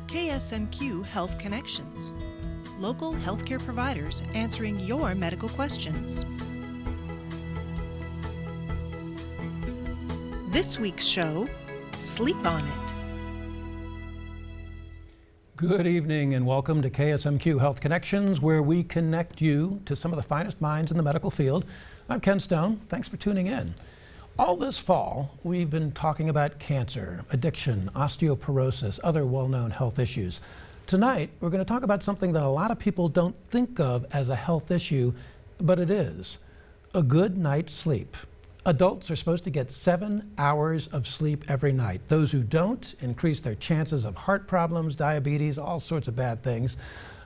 KSMQ Health Connections. Local healthcare providers answering your medical questions. This week's show, Sleep on It. Good evening and welcome to KSMQ Health Connections, where we connect you to some of the finest minds in the medical field. I'm Ken Stone. Thanks for tuning in. All this fall, we've been talking about cancer, addiction, osteoporosis, other well-known health issues. Tonight, we're going to talk about something that a lot of people don't think of as a health issue, but it is: a good night's sleep. Adults are supposed to get 7 hours of sleep every night. Those who don't increase their chances of heart problems, diabetes, all sorts of bad things.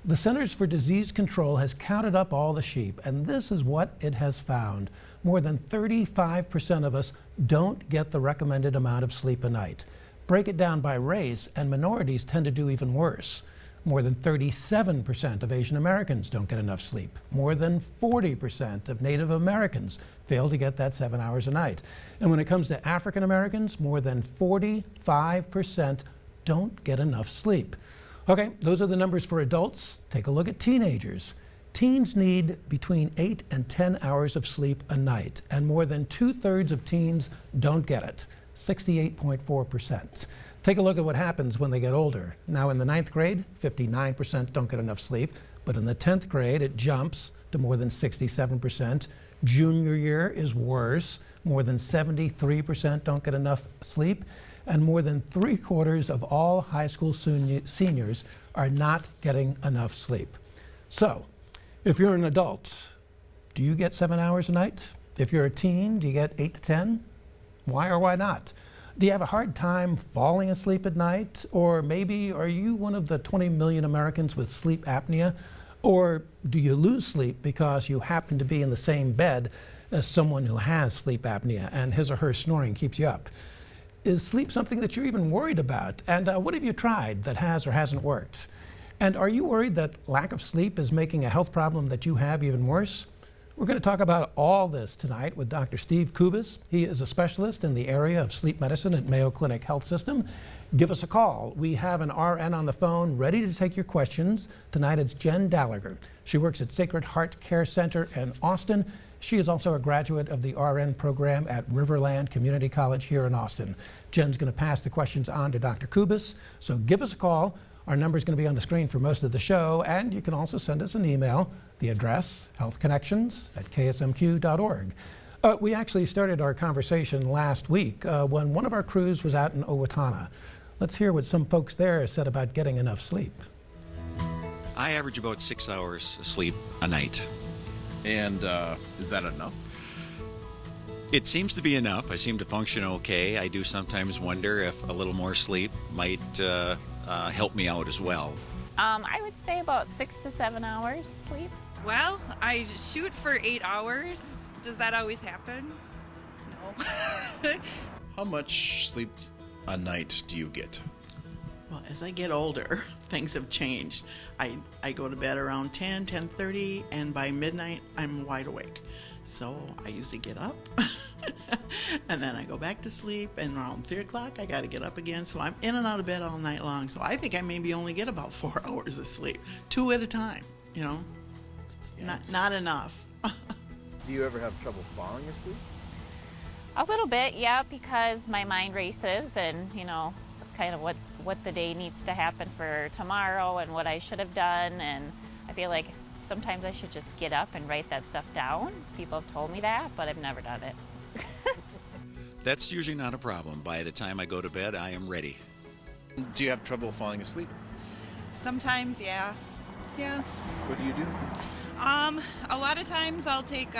The Centers for Disease Control has counted up all the sheep, and this is what it has found. More than 35% of us don't get the recommended amount of sleep a night. Break it down by race, and minorities tend to do even worse. More than 37% of Asian Americans don't get enough sleep. More than 40% of Native Americans fail to get that 7 hours a night. And when it comes to African Americans, more than 45% don't get enough sleep. Okay, those are the numbers for adults. Take a look at teenagers. Teens need between 8 and 10 hours of sleep a night, and more than 2/3 of teens don't get it, 68.4%. Take a look at what happens when they get older. Now in the 9th grade, 59% don't get enough sleep, but in the 10th grade, it jumps to more than 67%. Junior year is worse. More than 73% don't get enough sleep, and more than 3/4 of all high school seniors are not getting enough sleep. So, if you're an adult, do you get 7 hours a night? If you're a teen, do you get 8 to 10? Why or why not? Do you have a hard time falling asleep at night? Or maybe are you one of the 20 million Americans with sleep apnea? Or do you lose sleep because you happen to be in the same bed as someone who has sleep apnea and his or her snoring keeps you up? Is sleep something that you're even worried about? And what have you tried that has or hasn't worked? And are you worried that lack of sleep is making a health problem that you have even worse? We're going to talk about all this tonight with Dr. Steve Kubas. He is a specialist in the area of sleep medicine at Mayo Clinic Health System. Give us a call. We have an RN on the phone ready to take your questions. Tonight it's Jen Dallagher. She works at Sacred Heart Care Center in Austin. She is also a graduate of the RN program at Riverland Community College here in Austin. Jen's going to pass the questions on to Dr. Kubas, so give us a call. Our number is going to be on the screen for most of the show, and you can also send us an email. The address, healthconnections@ksmq.org. We actually started our conversation last week when one of our crews was out in Owatonna. Let's hear what some folks there said about getting enough sleep. I average about 6 hours of sleep a night. And is that enough? It seems to be enough. I seem to function okay. I do sometimes wonder if a little more sleep might help me out as well. I would say about 6 to 7 hours of sleep. Well, I shoot for 8 hours. Does that always happen? No. How much sleep a night do you get? Well, as I get older, things have changed. I go to bed around 10, 10:30, and by midnight, I'm wide awake. So I usually get up, and then I go back to sleep, and around 3 o'clock, I got to get up again. So I'm in and out of bed all night long. So I think I maybe only get about 4 hours of sleep, 2 at a time, you know? Yes. Not enough. Do you ever have trouble falling asleep? A little bit, yeah, because my mind races and, kind of what the day needs to happen for tomorrow and what I should have done. And I feel like sometimes I should just get up and write that stuff down. People have told me that, but I've never done it. That's usually not a problem. By the time I go to bed, I am ready. Do you have trouble falling asleep? Sometimes, yeah. Yeah. What do you do? A lot of times I'll take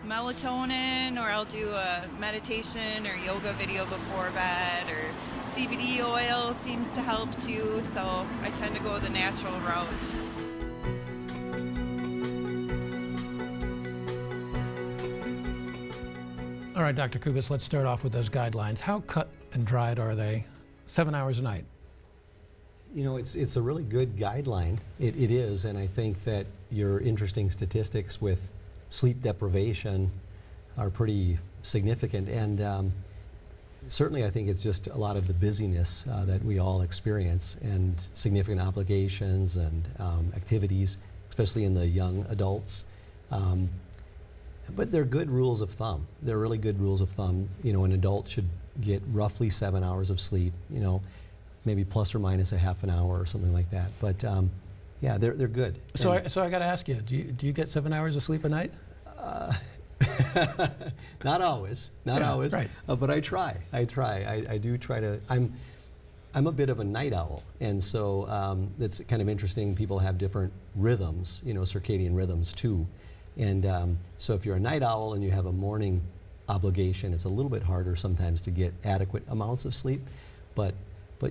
melatonin, or I'll do a meditation or yoga video before bed, or CBD oil seems to help too, so I tend to go the natural route. All right, Dr. Kubas, let's start off with those guidelines. How cut and dried are they? 7 hours a night. You know, it's a really good guideline. It is, and I think that your interesting statistics with sleep deprivation are pretty significant. And certainly I think it's just a lot of the busyness that we all experience and significant obligations and activities, especially in the young adults. But they're good rules of thumb. They're really good rules of thumb. You know, an adult should get roughly 7 hours of sleep, you know, maybe plus or minus a half an hour or something like that. But yeah, they're good. So I got to ask you, do you get 7 hours of sleep a night? Not always, not always. Right. But I try. I do try to. I'm a bit of a night owl, and so it's kind of interesting. People have different rhythms, you know, circadian rhythms too. And so if you're a night owl and you have a morning obligation, it's a little bit harder sometimes to get adequate amounts of sleep. But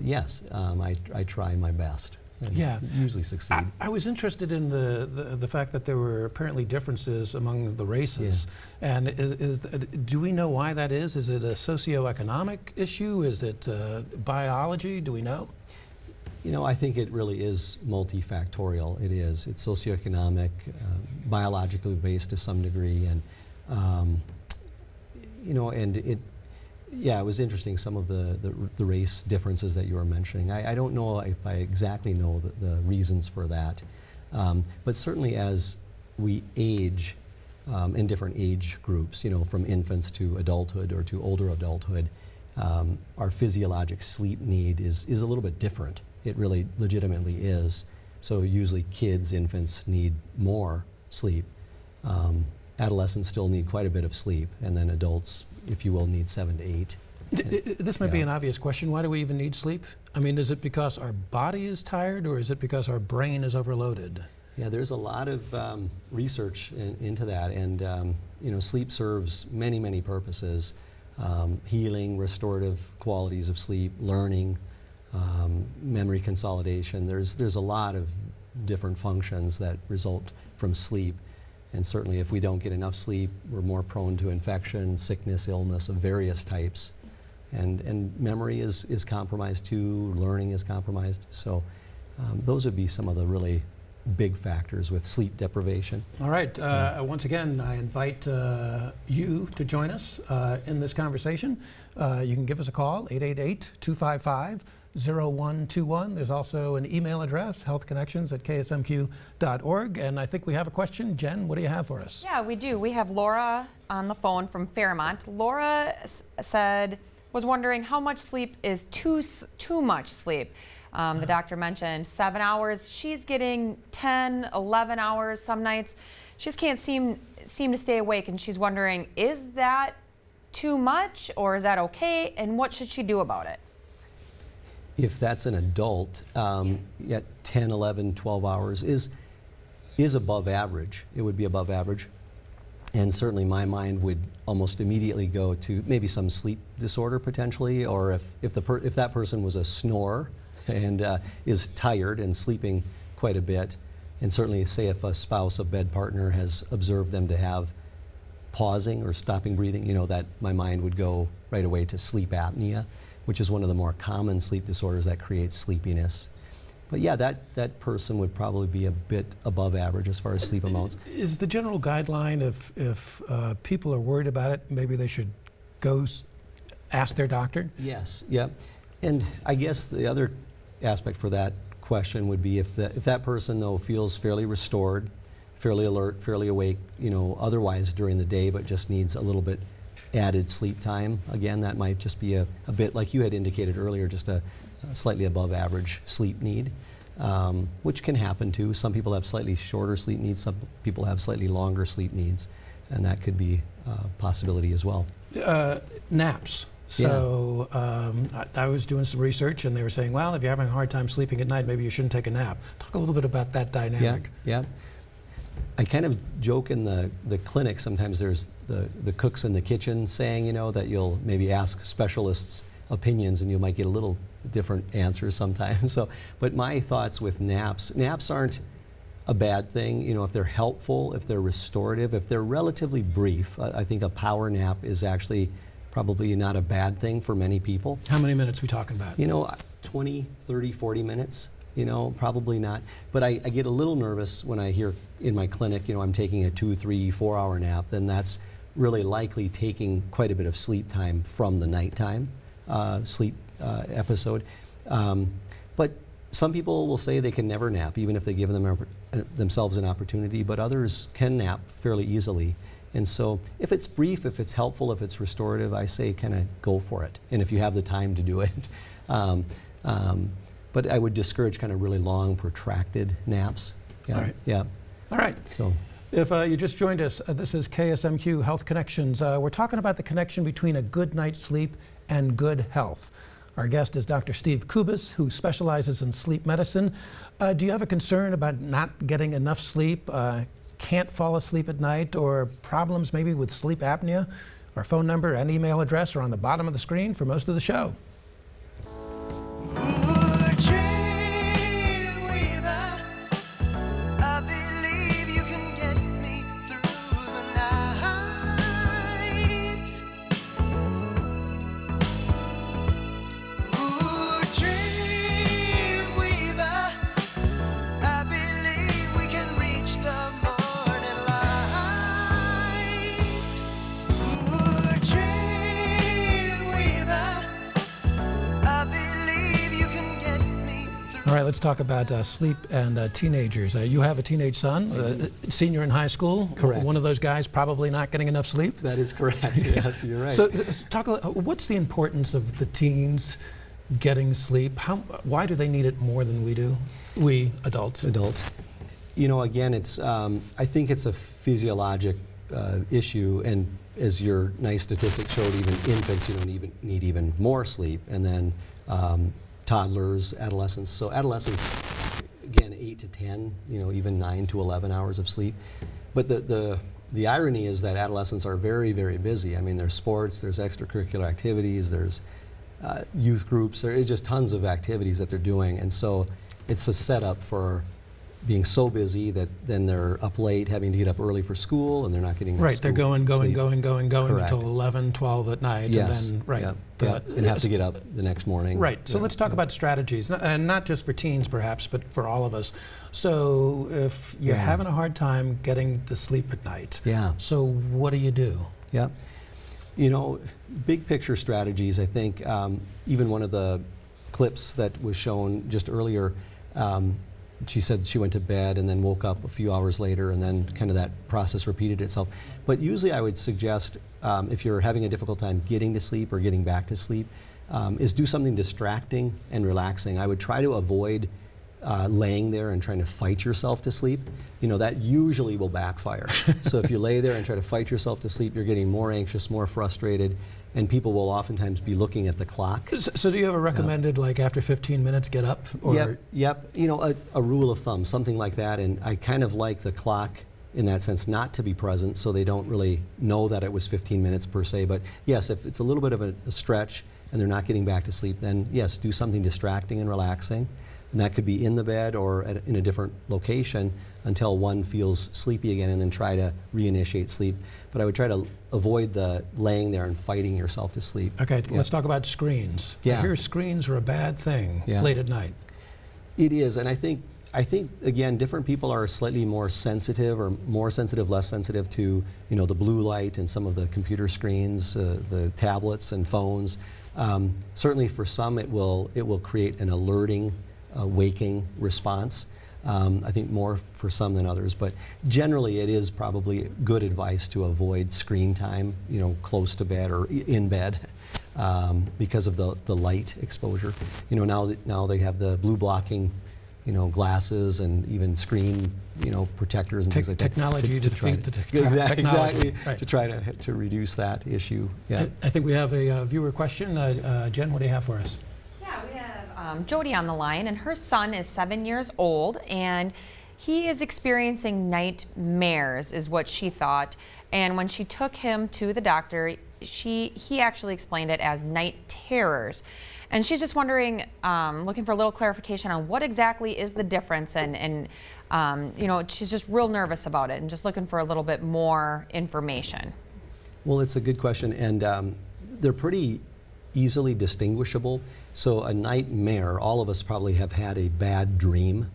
yes, I try my best. And Yeah. usually succeed. I was interested in the fact that there were apparently differences among the races. And do we know why that is? Is it a socioeconomic issue? Is it biology? Do we know? You know, I think it really is multifactorial. It is. It's socioeconomic, biologically based to some degree, and you know, and it. Yeah, it was interesting, some of the race differences that you were mentioning. I don't know if I exactly know the reasons for that. But certainly as we age in different age groups, you know, from infants to adulthood or to older adulthood, our physiologic sleep need is a little bit different. It really legitimately is. So usually kids, infants need more sleep. Adolescents still need quite a bit of sleep, and then adults, if you will, need 7 to 8. This might be an obvious question. Why do we even need sleep? I mean, is it because our body is tired, or is it because our brain is overloaded? Yeah, there's a lot of research into that, and you know, sleep serves many, many purposes. Healing, restorative qualities of sleep, learning, memory consolidation. There's a lot of different functions that result from sleep. And certainly if we don't get enough sleep, we're more prone to infection, sickness, illness of various types. And memory is compromised too, learning is compromised. So those would be some of the really big factors with sleep deprivation. All right, once again, I invite you to join us in this conversation. You can give us a call, 888-255-0121. There's also an email address, healthconnections@ksmq.org. And I think we have a question. Jen, what do you have for us? Yeah, we do. We have Laura on the phone from Fairmont. Laura was wondering how much sleep is too much sleep. The doctor mentioned 7 hours. She's getting 10, 11 hours some nights. She just can't seem to stay awake, and she's wondering, is that too much or is that okay, and what should she do about it? If that's an adult, at 10, 11, 12 hours is above average. It would be above average. And certainly my mind would almost immediately go to maybe some sleep disorder potentially, or if that person was a snorer and is tired and sleeping quite a bit, and certainly say if a spouse, a bed partner has observed them to have pausing or stopping breathing, you know, that my mind would go right away to sleep apnea, which is one of the more common sleep disorders that creates sleepiness. But yeah, that person would probably be a bit above average as far as sleep amounts. Is the general guideline, if people are worried about it, maybe they should go ask their doctor? Yes, yeah. And I guess the other aspect for that question would be if that person, though, feels fairly restored, fairly alert, fairly awake, you know, otherwise during the day, but just needs a little bit added sleep time. Again, that might just be a bit, like you had indicated earlier, just a slightly above average sleep need, which can happen too. Some people have slightly shorter sleep needs, some people have slightly longer sleep needs, and that could be a possibility as well. Naps. So I was doing some research, and they were saying, well, if you're having a hard time sleeping at night, maybe you shouldn't take a nap. Talk a little bit about that dynamic. Yeah. I kind of joke in the clinic, sometimes there's the cooks in the kitchen saying, you know, that you'll maybe ask specialists opinions and you might get a little different answers sometimes. So, but my thoughts with naps aren't a bad thing, you know, if they're helpful, if they're restorative, if they're relatively brief. I think a power nap is actually probably not a bad thing for many people. How many minutes are we talking about? You know, 20, 30, 40 minutes, you know, probably not. But I get a little nervous when I hear in my clinic, you know, I'm taking a 2, 3, 4 hour nap, then that's really likely taking quite a bit of sleep time from the nighttime. sleep episode. But some people will say they can never nap, even if they give themselves an opportunity, but others can nap fairly easily. And so if it's brief, if it's helpful, if it's restorative, I say kind of go for it, and if you have the time to do it. But I would discourage kind of really long, protracted naps. Yeah. All right. Yeah. All right. So, if you just joined us, this is KSMQ Health Connections. We're talking about the connection between a good night's sleep and good health. Our guest is Dr. Steve Kubas, who specializes in sleep medicine. Do you have a concern about not getting enough sleep, can't fall asleep at night, or problems maybe with sleep apnea? Our phone number and email address are on the bottom of the screen for most of the show. All right, let's talk about sleep and teenagers. You have a teenage son, senior in high school. Correct. One of those guys probably not getting enough sleep. that is correct. Yes, you're right. So what's the importance of the teens getting sleep? Why do they need it more than we do, we adults? Adults. You know, again, it's I think it's a physiologic issue, and as your nice statistic showed, even infants, need even more sleep, and then toddlers, adolescents. So adolescents, again, 8 to 10, even 9 to 11 hours of sleep. But the irony is that adolescents are very, very busy. I mean, there's sports, there's extracurricular activities, there's youth groups, there is just tons of activities that they're doing. And so it's a setup for being so busy that then they're up late, having to get up early for school, and they're not getting right. They're going sleep. Correct. Until 11, 12 at night. Yes. And then, right. And have to get up the next morning. Right. So let's talk about strategies, and not just for teens perhaps, but for all of us. So if you're having a hard time getting to sleep at night, so what do you do? Yeah. Big picture strategies, I think, even one of the clips that was shown just earlier, she said she went to bed and then woke up a few hours later, and then kind of that process repeated itself. But usually I would suggest, if you're having a difficult time getting to sleep or getting back to sleep, is do something distracting and relaxing. I would try to avoid laying there and trying to fight yourself to sleep. That usually will backfire. So if you lay there and try to fight yourself to sleep, you're getting more anxious, more frustrated, and people will oftentimes be looking at the clock. So do you ever recommended, like after 15 minutes, get up? Or? Yep. A rule of thumb, something like that. And I kind of like the clock in that sense not to be present, so they don't really know that it was 15 minutes per se. But yes, if it's a little bit of a stretch and they're not getting back to sleep, then yes, do something distracting and relaxing. And that could be in the bed or in a different location until one feels sleepy again, and then try to reinitiate sleep. But I would try to avoid the laying there and fighting yourself to sleep. Okay, let's talk about screens. I hear screens are a bad thing late at night. It is, and I think again, different people are slightly more sensitive, or more sensitive, less sensitive to the blue light and some of the computer screens, the tablets and phones. Certainly for some, it will create an alerting, waking response. I think more for some than others, but generally it is probably good advice to avoid screen time, close to bed or in bed, because of the light exposure. Now they have the blue blocking, glasses, and even screen, protectors and things like technology that. To defeat the technology. Exactly. Right. To try to reduce that issue. Yeah. I think we have a viewer question. Jen, what do you have for us? We have Jody on the line, and her son is 7 years old, and he is experiencing nightmares, is what she thought. And when she took him to the doctor, he actually explained it as night terrors. And she's just wondering, looking for a little clarification on what exactly is the difference, and she's just real nervous about it and just looking for a little bit more information. Well, it's a good question, and they're pretty easily distinguishable. So a nightmare, all of us probably have had a bad dream,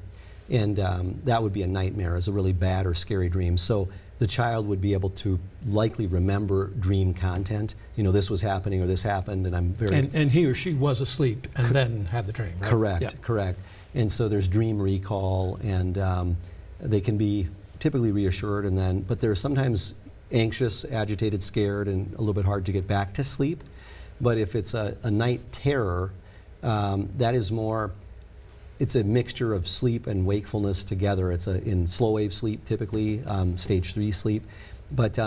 and that would be a nightmare, is a really bad or scary dream. So the child would be able to likely remember dream content. You know, this was happening or this happened, and I'm very... And he or she was asleep and then had the dream, right? Correct, Yeah. correct. And so there's dream recall, and they can be typically reassured, and then, but they're sometimes anxious, agitated, scared, and a little bit hard to get back to sleep. But if it's a night terror, that is more, it's a mixture of sleep and wakefulness together. It's in slow wave sleep typically, stage 3 sleep. But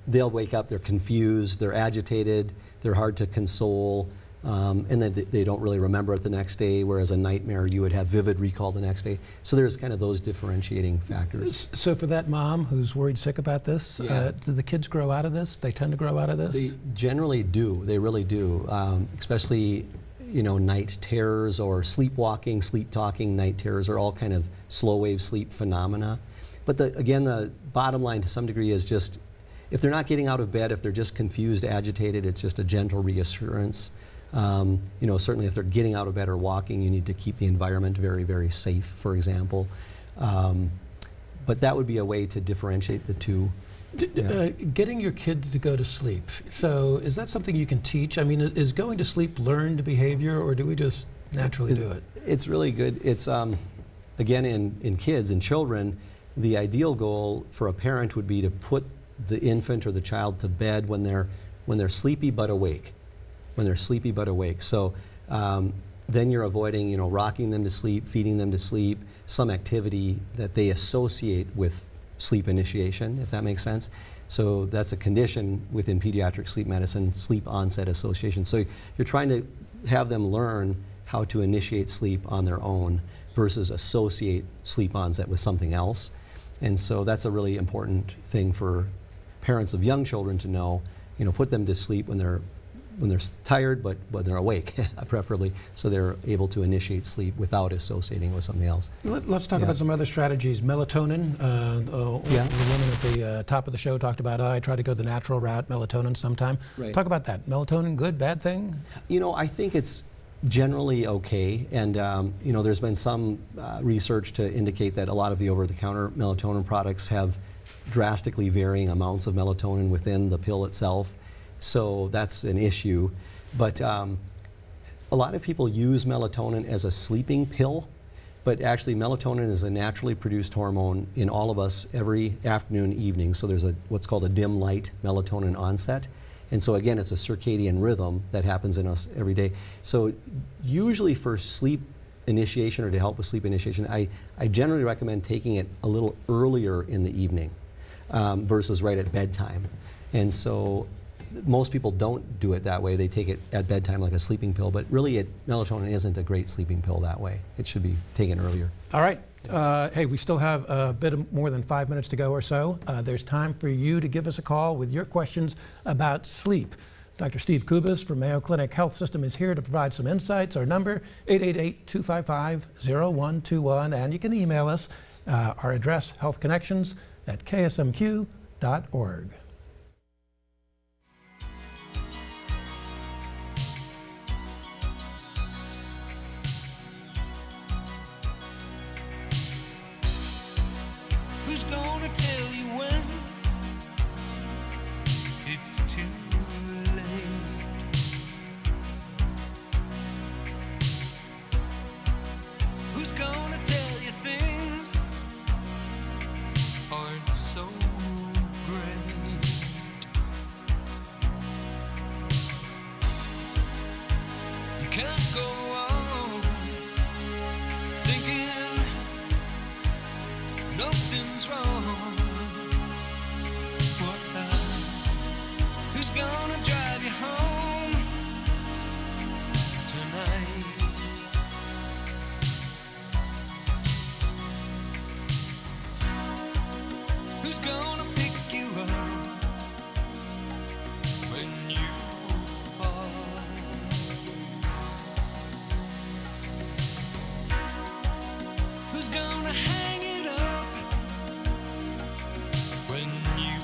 they'll wake up, they're confused, they're agitated, they're hard to console, and then they don't really remember it the next day, whereas a nightmare you would have vivid recall the next day. So there's kind of those differentiating factors. So for that mom who's worried sick about this, Yeah. do the kids grow out of this? They tend to grow out of this? They generally do, they really do, especially, you know, night terrors or sleepwalking, sleep talking night terrors are all kind of slow wave sleep phenomena. But again, the bottom line to some degree is just, if they're not getting out of bed, if they're just confused, agitated, it's just a gentle reassurance. You know, certainly if they're getting out of bed or walking, you need to keep the environment very, very safe, for example. But that would be a way to differentiate the two. Getting your kids to go to sleep, so is that something you can teach? I mean, is going to sleep learned behavior, or do we just naturally do it? It's really good. It's, again, in kids and children, the ideal goal for a parent would be to put the infant or the child to bed when they're sleepy but awake. When they're sleepy but awake. So then you're avoiding, you know, rocking them to sleep, feeding them to sleep, some activity that they associate with sleep initiation, if that makes sense. So that's a condition within pediatric sleep medicine, sleep onset association. So you're trying to have them learn how to initiate sleep on their own versus associate sleep onset with something else. And so that's a really important thing for parents of young children to know. You know, put them to sleep when they're tired, but when they're awake, preferably, so they're able to initiate sleep without associating with something else. Let's talk about some other strategies. Melatonin, the woman at the top of the show talked about, I try to go the natural route, melatonin sometime. Right. Talk about that. Melatonin, good, bad thing? You know, I think it's generally okay, and you know, there's been some research to indicate that a lot of the over-the-counter melatonin products have drastically varying amounts of melatonin within the pill itself. So that's an issue. But a lot of people use melatonin as a sleeping pill, but actually melatonin is a naturally produced hormone in all of us every afternoon, evening. So there's what's called a dim light melatonin onset. And so again, it's a circadian rhythm that happens in us every day. So usually for sleep initiation or to help with sleep initiation, I generally recommend taking it a little earlier in the evening versus right at bedtime. And so most people don't do it that way. They take it at bedtime like a sleeping pill, but really melatonin isn't a great sleeping pill that way. It should be taken earlier. All right. Hey, we still have a bit more than 5 minutes to go or so. There's time for you to give us a call with your questions about sleep. Dr. Steve Kubas from Mayo Clinic Health System is here to provide some insights. Our number, 888-255-0121, and you can email us. Our address, healthconnections@ksmq.org. Who's gonna tell you when it's too late? Who's gonna tell you things aren't so great? You can't go on thinking nothing's wrong. Who's gonna drive you home tonight? Who's gonna pick you up when you fall? Who's gonna hang it up when you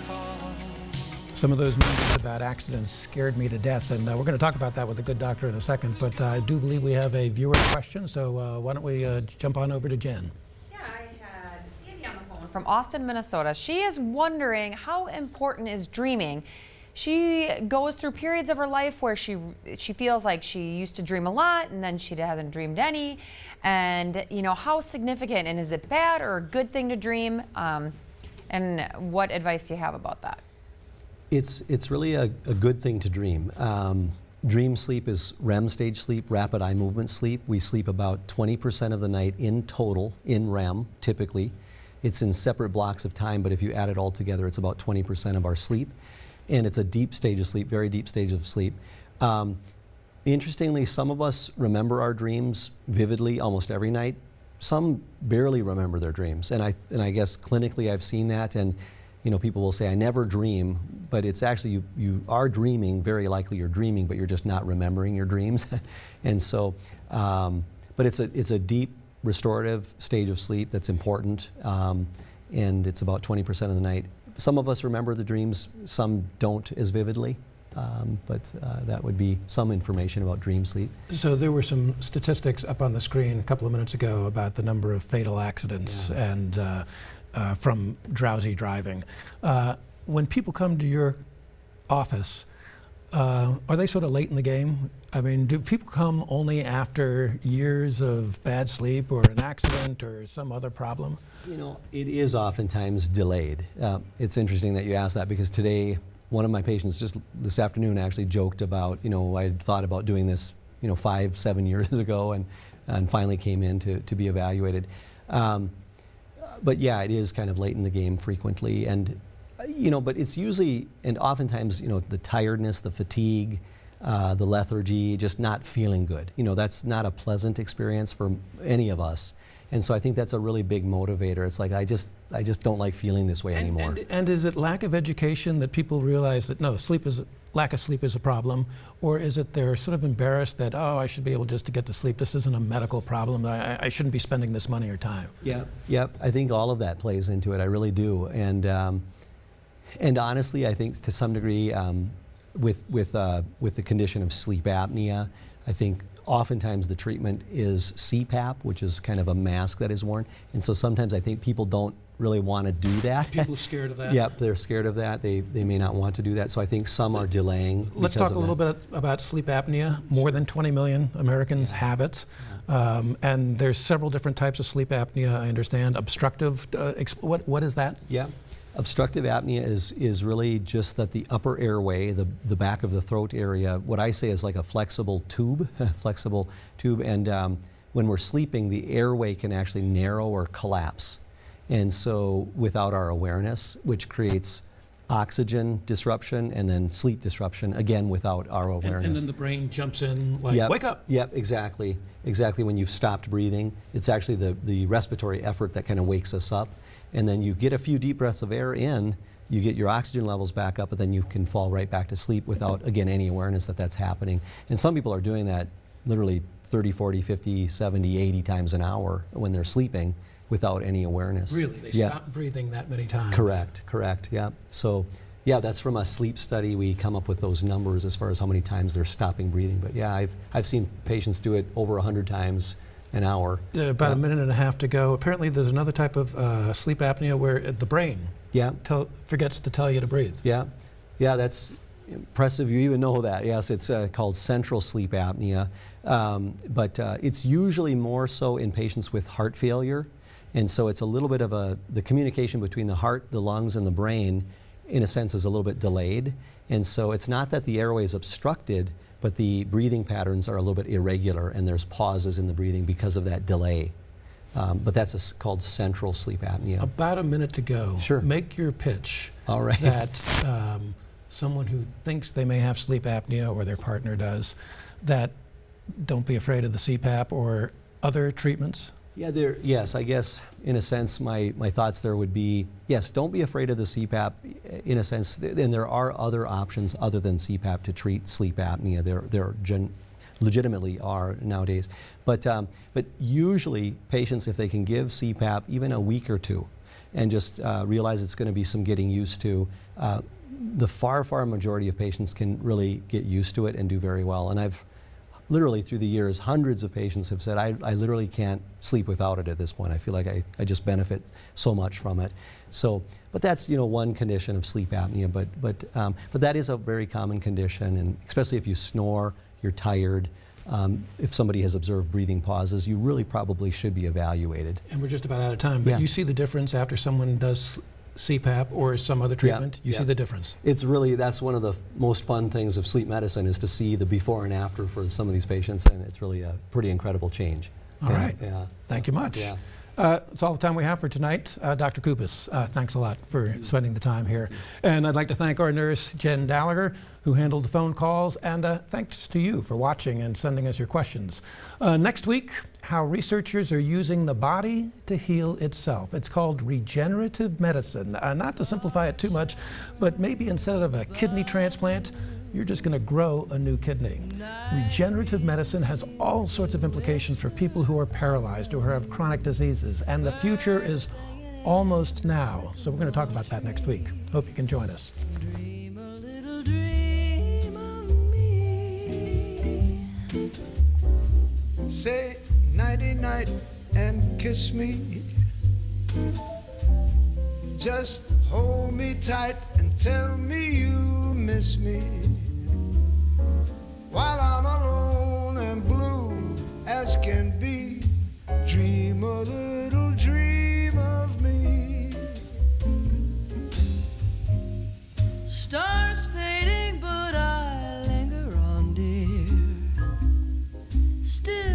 call? Some of those mentions about accidents scared me to death, and we're going to talk about that with a good doctor in a second, but I do believe we have a viewer question, so why don't we jump on over to Jen. Yeah, I had Sandy on the phone from Austin, Minnesota. She is wondering how important is dreaming. She goes through periods of her life where she feels like she used to dream a lot and then she hasn't dreamed any. And how significant, and is it bad or a good thing to dream? And what advice do you have about that? It's really a good thing to dream. Dream sleep is REM stage sleep, rapid eye movement sleep. We sleep about 20% of the night in total in REM, typically. It's in separate blocks of time, but if you add it all together, it's about 20% of our sleep. And it's a deep stage of sleep, very deep stage of sleep. Interestingly, some of us remember our dreams vividly almost every night. Some barely remember their dreams. And I guess clinically I've seen that, and people will say, I never dream, but it's actually, you are dreaming, very likely you're dreaming, but you're just not remembering your dreams. And so, but it's a deep restorative stage of sleep that's important, and it's about 20% of the night. Some of us remember the dreams, some don't as vividly, but that would be some information about dream sleep. So there were some statistics up on the screen a couple of minutes ago about the number of fatal accidents and from drowsy driving. When people come to your office, are they sort of late in the game? I mean, do people come only after years of bad sleep or an accident or some other problem? It is oftentimes delayed. It's interesting that you asked that, because today, one of my patients just this afternoon actually joked about, I had thought about doing this, 5-7 years ago, and finally came in to be evaluated. But yeah, it is kind of late in the game frequently, and but it's usually, and oftentimes, the tiredness, the fatigue, the lethargy, just not feeling good. That's not a pleasant experience for any of us. And so I think that's a really big motivator. It's like, I just don't like feeling this way anymore. And is it lack of education that people realize that, no, lack of sleep is a problem? Or is it they're sort of embarrassed that, oh, I should be able just to get to sleep. This isn't a medical problem. I shouldn't be spending this money or time. Yeah. I think all of that plays into it. I really do. And honestly, I think to some degree, with the condition of sleep apnea, I think oftentimes the treatment is CPAP, which is kind of a mask that is worn. And so sometimes I think people don't really want to do that. People are scared of that? Yep, they're scared of that. They may not want to do that. So I think some are delaying. Let's talk a little bit about sleep apnea. More than 20 million Americans have it. And there's several different types of sleep apnea, I understand. Obstructive, what is that? Yeah. Obstructive apnea is really just that the upper airway, the back of the throat area, what I say is like a flexible tube, and when we're sleeping, the airway can actually narrow or collapse. And so without our awareness, which creates oxygen disruption and then sleep disruption, again without our awareness. And then the brain jumps in like, wake up. Yep, exactly. Exactly when you've stopped breathing. It's actually the respiratory effort that kind of wakes us up. And then you get a few deep breaths of air in, you get your oxygen levels back up, but then you can fall right back to sleep without, again, any awareness that that's happening. And some people are doing that literally 30, 40, 50, 70, 80 times an hour when they're sleeping without any awareness. Really? They stop breathing that many times? Correct, yeah. So, yeah, that's from a sleep study. We come up with those numbers as far as how many times they're stopping breathing. But yeah, I've seen patients do it over 100 times an hour. About a minute and a half to go. Apparently there's another type of sleep apnea where the brain forgets to tell you to breathe. Yeah, that's impressive. You even know that. Yes, it's called central sleep apnea. But it's usually more so in patients with heart failure. And so it's a little bit of the communication between the heart, the lungs, and the brain, in a sense, is a little bit delayed. And so it's not that the airway is obstructed, but the breathing patterns are a little bit irregular, and there's pauses in the breathing because of that delay. But that's called central sleep apnea. About a minute to go. Sure. Make your pitch. All right. That someone who thinks they may have sleep apnea, or their partner does, that don't be afraid of the CPAP or other treatments. Yeah, yes, I guess in a sense my thoughts there would be, yes, don't be afraid of the CPAP in a sense, and there are other options other than CPAP to treat sleep apnea. There legitimately are nowadays. But usually patients, if they can give CPAP even a week or two and just realize it's going to be some getting used to, the far majority of patients can really get used to it and do very well. And I've literally through the years, hundreds of patients have said, I literally can't sleep without it at this point. I feel like I just benefit so much from it. So, but that's, you know, one condition of sleep apnea, but that is a very common condition, and especially if you snore, you're tired. If somebody has observed breathing pauses, you really probably should be evaluated. And we're just about out of time, but you see the difference after someone does CPAP or some other treatment? You see the difference? It's really, that's one of the most fun things of sleep medicine, is to see the before and after for some of these patients, and it's really a pretty incredible change. All right. Thank you much. Yeah. That's all the time we have for tonight. Dr. Kubas, thanks a lot for spending the time here. And I'd like to thank our nurse, Jen Gallagher, who handled the phone calls, and thanks to you for watching and sending us your questions. Next week, how researchers are using the body to heal itself. It's called regenerative medicine. Not to simplify it too much, but maybe instead of a kidney transplant, you're just going to grow a new kidney. Regenerative medicine has all sorts of implications for people who are paralyzed or who have chronic diseases, and the future is almost now. So we're going to talk about that next week. Hope you can join us. Dream a little dream of me. Say nighty-night and kiss me. Just hold me tight and tell me you miss me. While I'm alone and blue as can be, dream a little dream of me. Stars fading, but I linger on, dear. Still